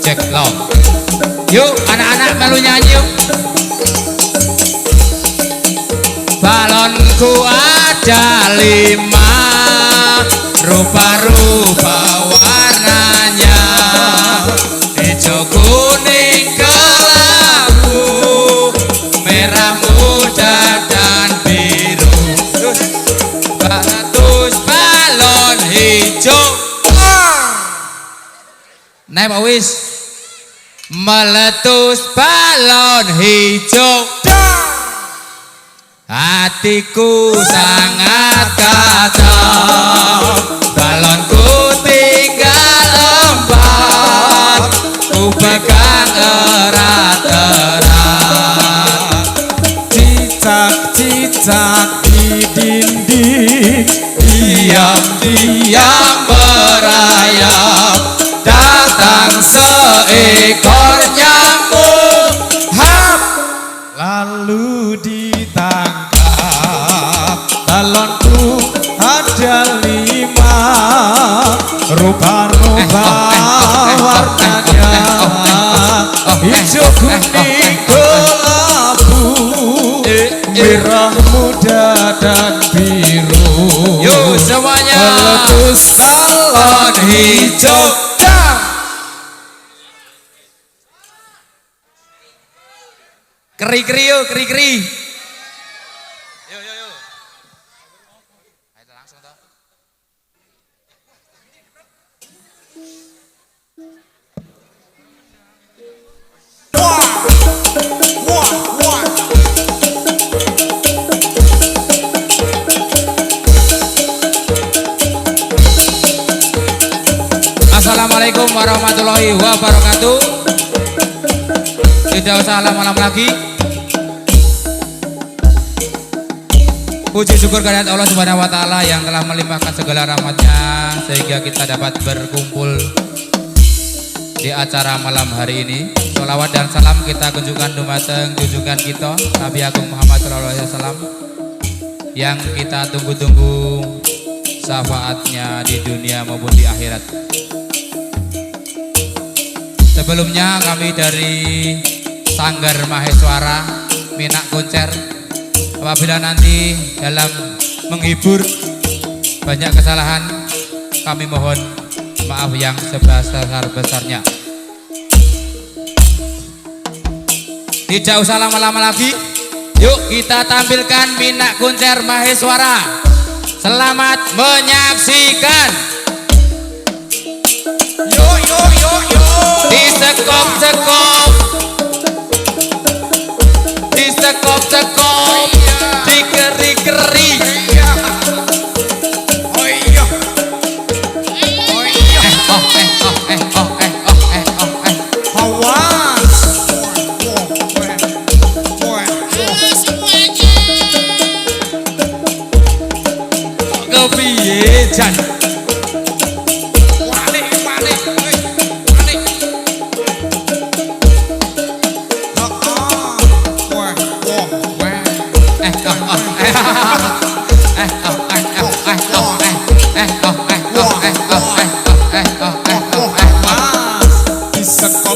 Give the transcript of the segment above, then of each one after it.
Jack Long. Yuk anak-anak melu nyanyi yuk. Balonku ada 5, rupa-rupa warnanya, hijau kuning kelabu, merah muda dan biru. Meletus balon hijau. Nah Pak Wis, meletus balon hijau. Hatiku sangat kacau, balonku tinggal 4, ku pegang erat-erat. Cicak-cicak di dinding, diam-diam merayap, datang seekor nyamuk, hap, lalu ditangkap. Balonku ada 5, rupa-rupa warnanya, hijau kuning kelabu, merah muda dan biru. yuk semuanya Meletus balon hijau. Keri-keri yuk, keri-keri. Yuk. Ayo langsung toh. Assalamualaikum warahmatullahi wabarakatuh. Tidak usah lama-lama lagi. Puji syukur kehadirat Allah Subhanahu wa Ta'ala yang telah melimpahkan segala rahmatnya sehingga kita dapat berkumpul di acara malam hari ini. Sholawat dan salam kita kunjungkan dumateng junjungan kita Nabi Agung Muhammad SAW yang kita tunggu-tunggu syafaatnya di dunia maupun di akhirat. Sebelumnya kami dari Sanggar Maheswara Minak Konser, apabila nanti dalam menghibur banyak kesalahan, kami mohon maaf yang sebesar-besarnya. Tidak usah lama-lama lagi, yuk kita tampilkan Minak Konser Maheswara. Selamat menyaksikan. Yo. Disekop, dikeri-keri. Awas. Kepiye jan?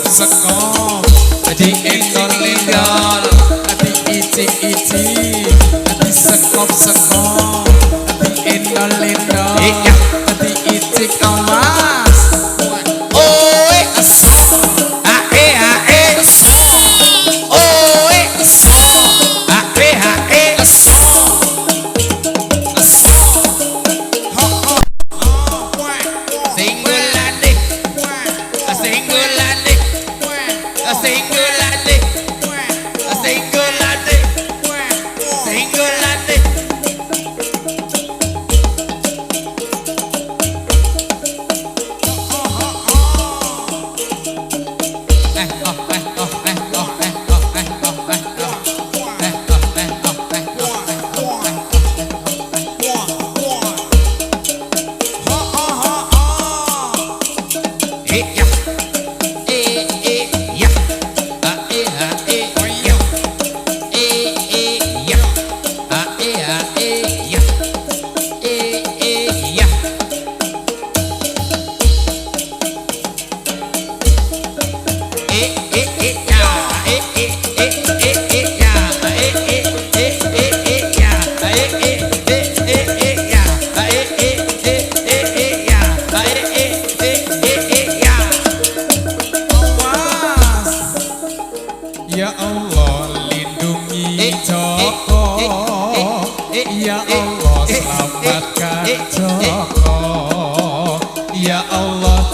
Sekop, di endol-endol, di icik-icik, di sekop-sekop, di endol-endol, di icik awas. Oe, ae, oe, ae,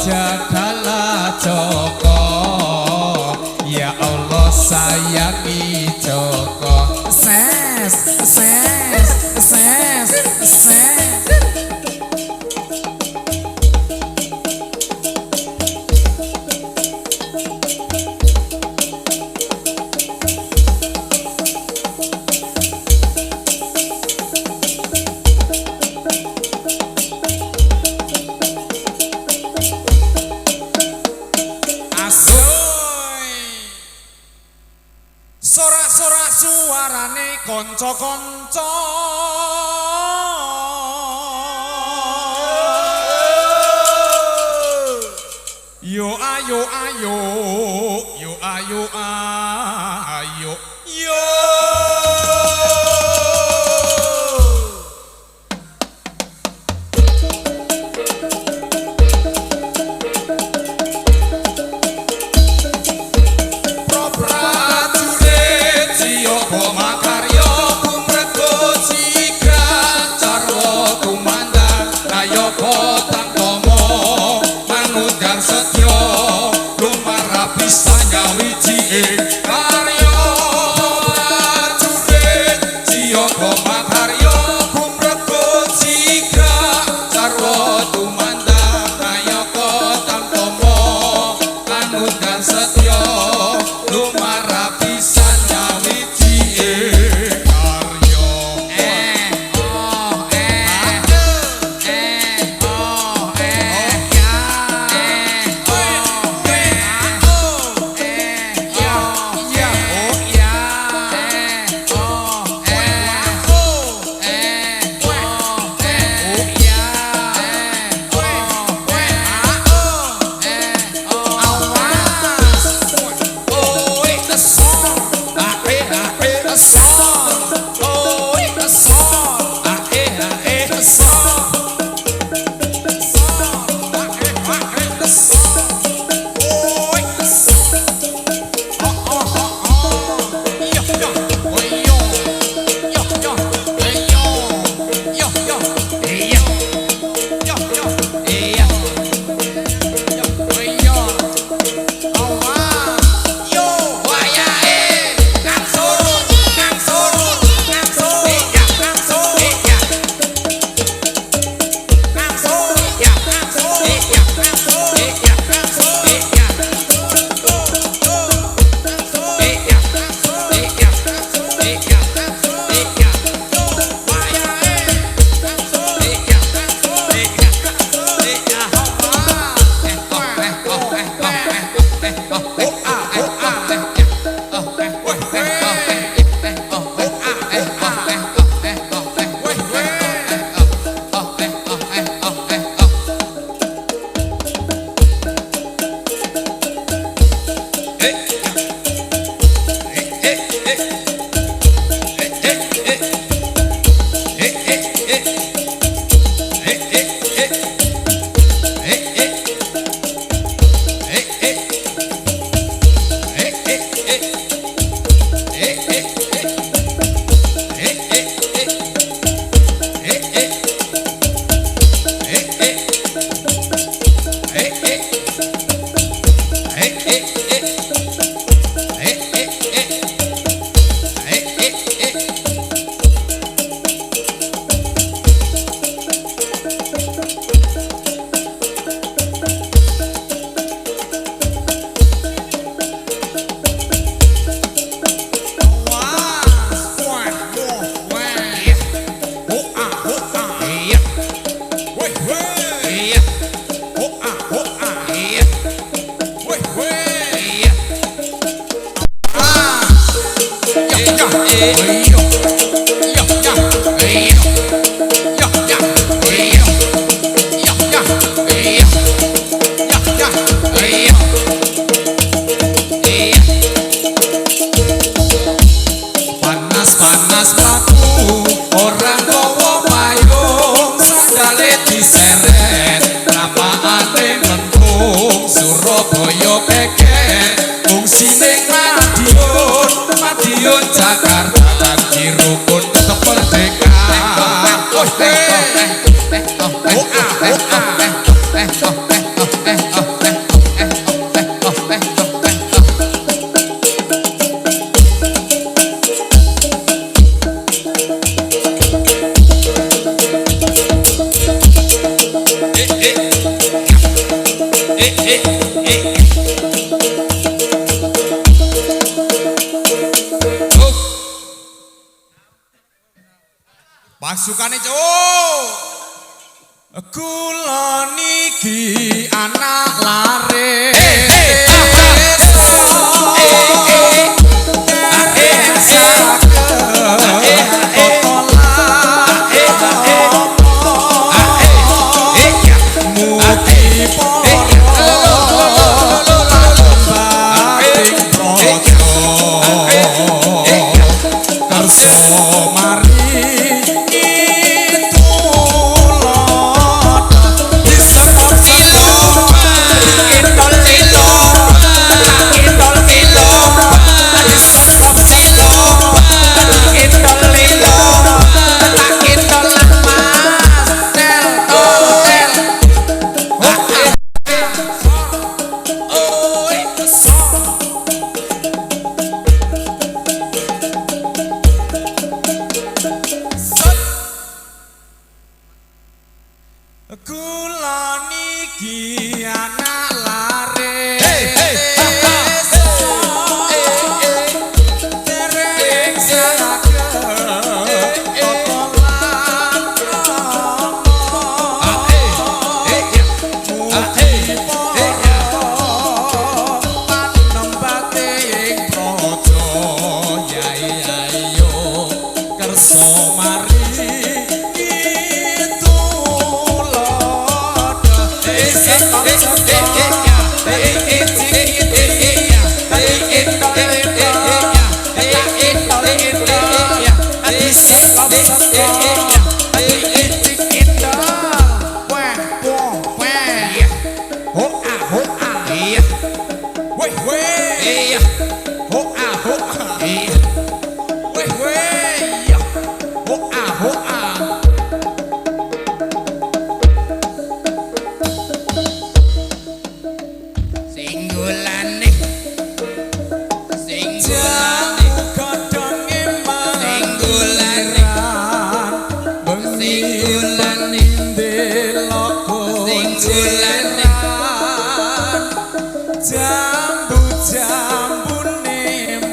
jagalah Joko, ya Allah sayangi Joko. Ses, ses, ses, ses. Sorak-sorak suarane kanca-kanca, yo ayo ayo, yo ayo ayo, yo. Oh, Pasukane cuk. Kula niki anak lare. Kula niki anak lare. Dereng saged panembate ing praja yai ayo kersa mari. Jambu-jambune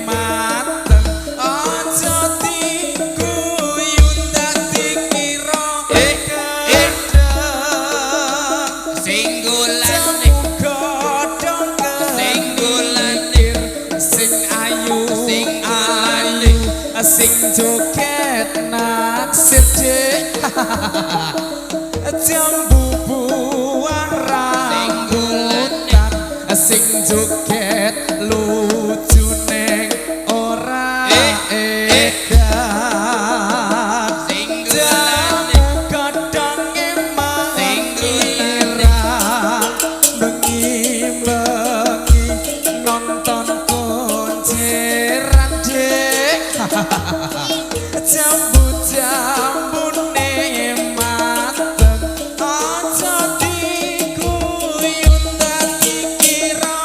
mateng aja diguyun dadi kira gedeng sing golane godhong singgolane sing ayu sing joget naksir jambu buah rambutan sing joget lucu neng ora edan sing jamu kadang emang singgirang bengi-bengi nonton konseran dek jambu-jambune mateng aja diguyun dadi kira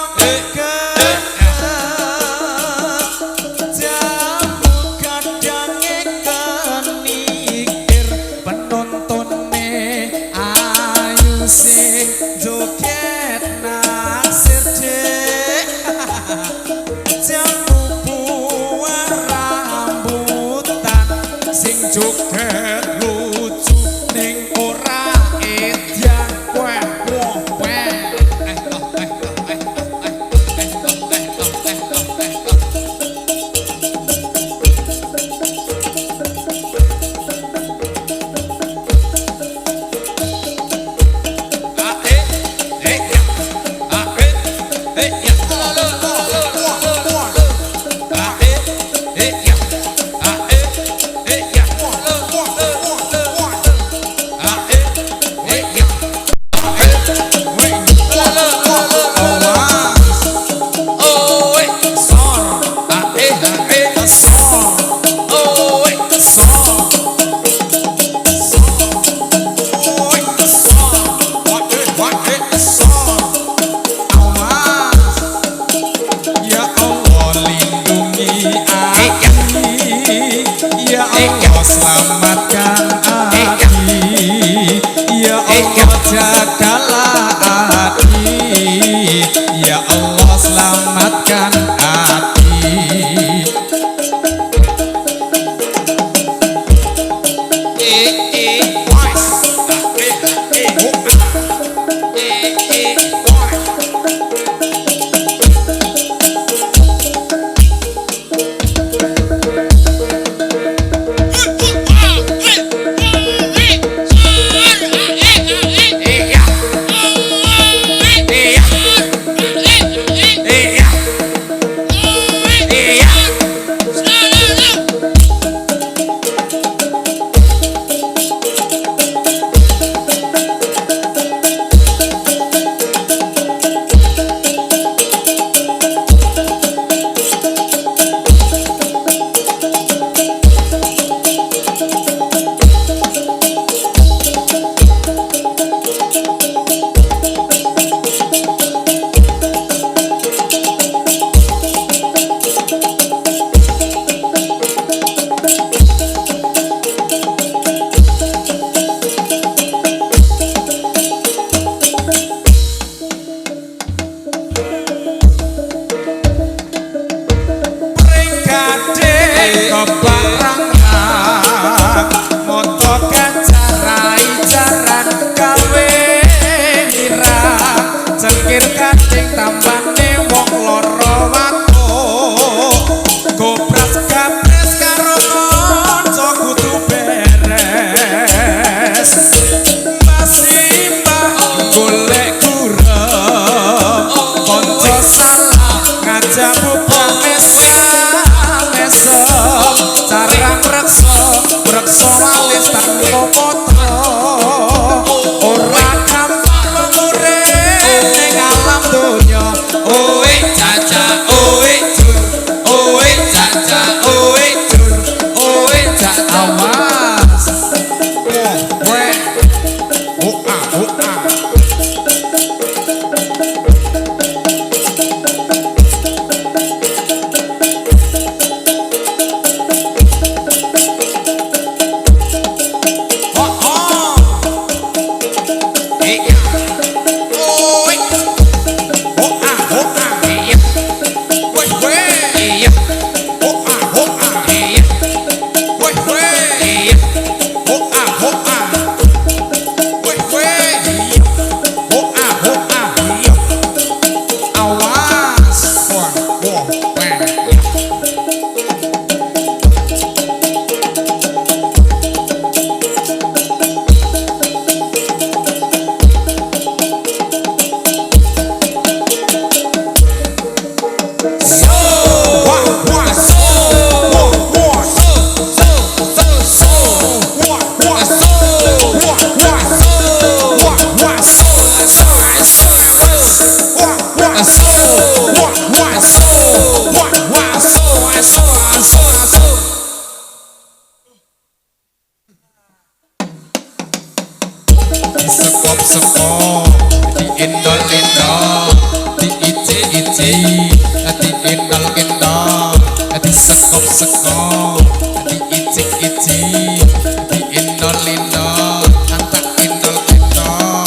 jambu kadang kenikir penontone ayu sing joget naksir dek jambu buah rambutan sing joget lucu ning ora edan kueh aso wah aso wah aso aso aso aso di sekop-sekop di indol-indol di ici-ici di indol-indol di sekop-sekop di ici-ici di indol-indol antak indol-indol.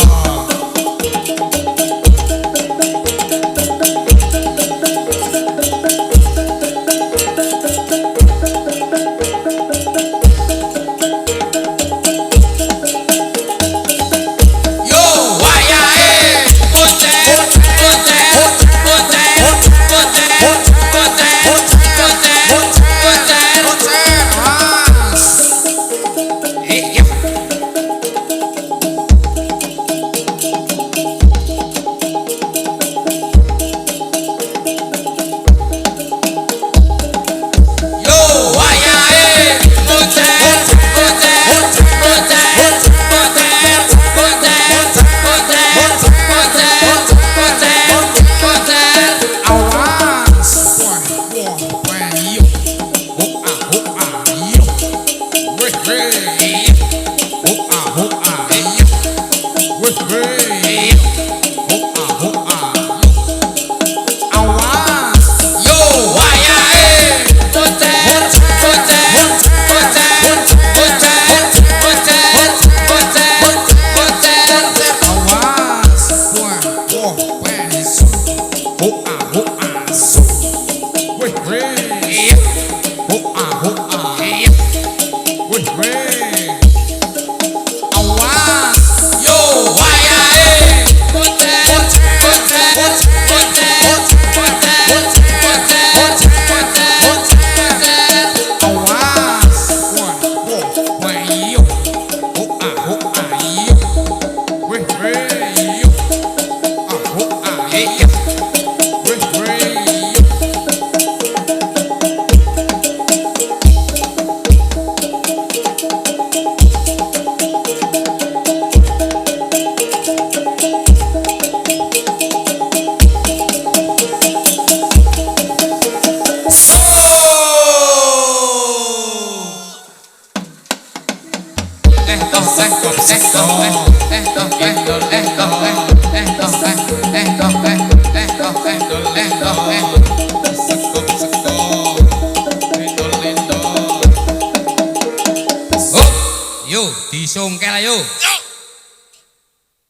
Disungkel ayo.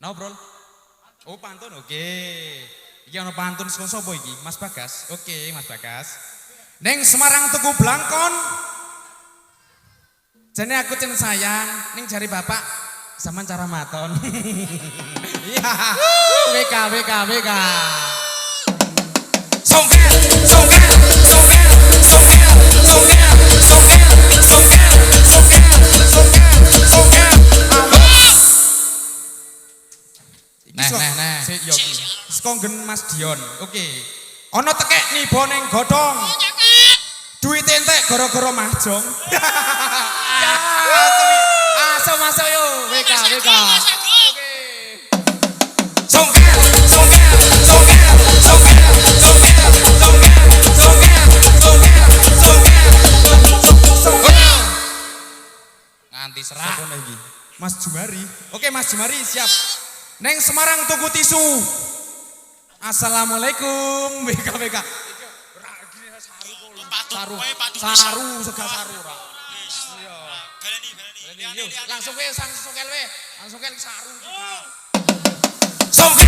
No, bro. Oh, pantun. Oke. Iki ana pantun saka sapa iki? Mas Bagas. Oke, Mas Bagas. Neng Semarang tuku blangkon. Jane aku cen sayang, ning jari bapak zaman cara maton. Iya. WK WK WK. Songkel, songkel, songkel, songkel, songkel, songkel, songkel, songkel, songkel, songkel. Nah. Sekonggen Mas Dion. Oke. Ana tekek nibo ning godhong. Duit entek gara-gara mahjong. Ya, masuk yo. WK WK. Oke. Songkel, songkel, songkel, songkel, songkel, songkel, songkel, songkel, songkel, songkel. Nganti serak. Sapa lagi? Mas Jumari. Oke, Mas Jumari siap. Neng Semarang tuku tisu. Assalamualaikum. BK. Saru, sega saru ora. Iya. Galeni. Langsung we songkel we. Langsung ke saru. Songkel.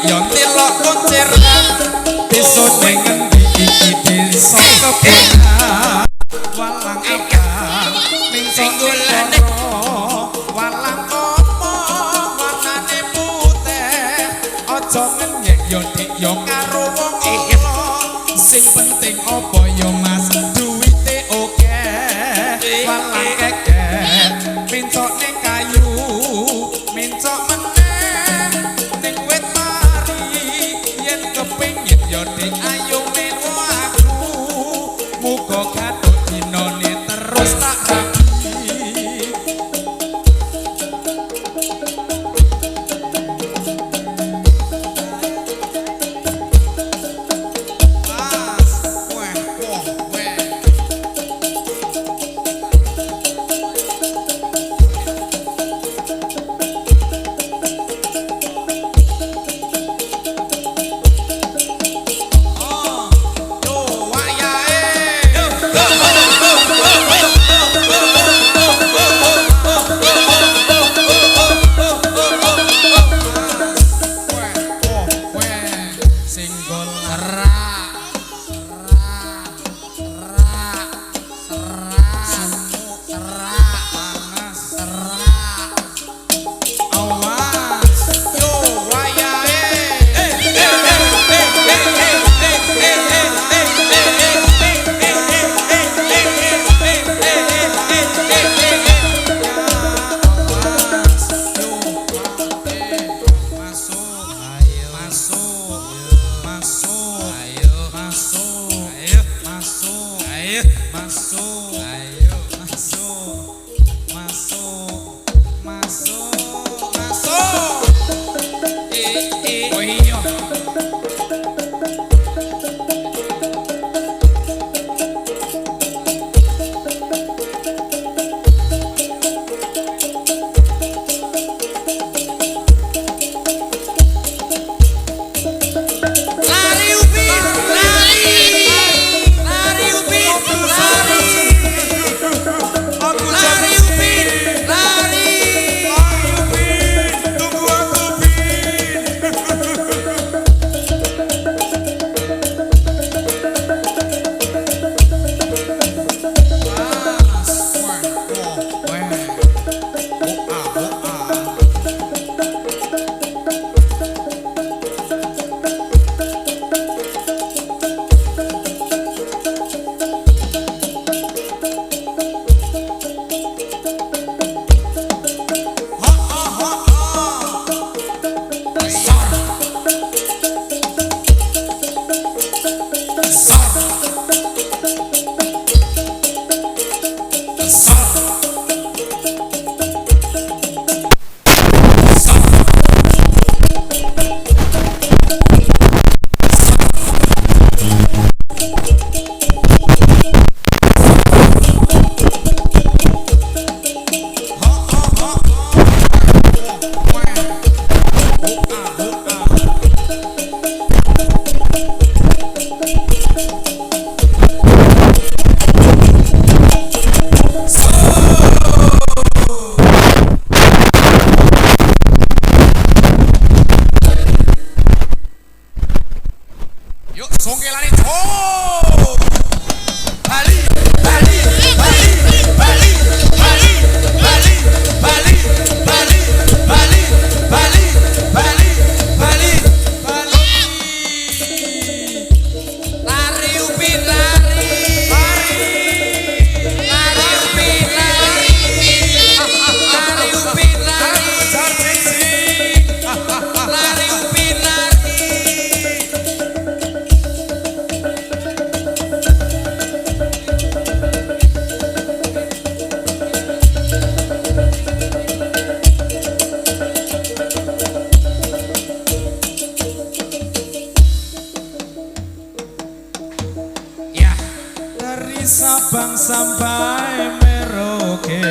Yon tilok koncer besok dengan iki desa kepenak walang apa ning singgulane walang apa warnane aja ngenyek yo dik yo karo wong ala sing penting apa yo mas duwite oke walang keke pincok ning kayu pincok meneh ning wit mari yen kepengin yo dik ayo melu aku muga gathuk dinane terus tak rapi Sabang sampai Merauke,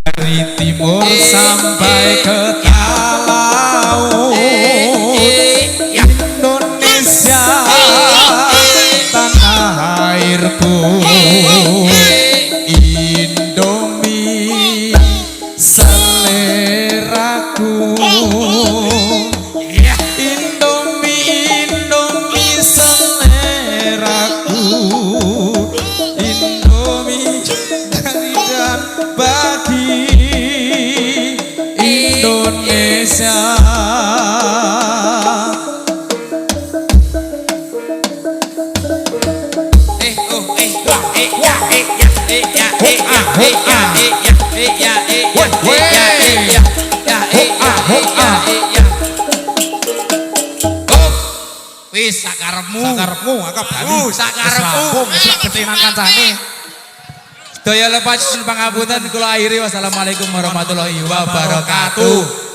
dari timur sampai ke Talaut, Indonesia tanah airku, Indomie seleraku. Indomie dari dan bagi Indonesia. Wis sakarepmu. Sakarepmu angka bagus. Sakarepmu. Wis ketenan kancane. Daya lepas pangapunten kula akhiri wassalamualaikum warahmatullahi wabarakatuh.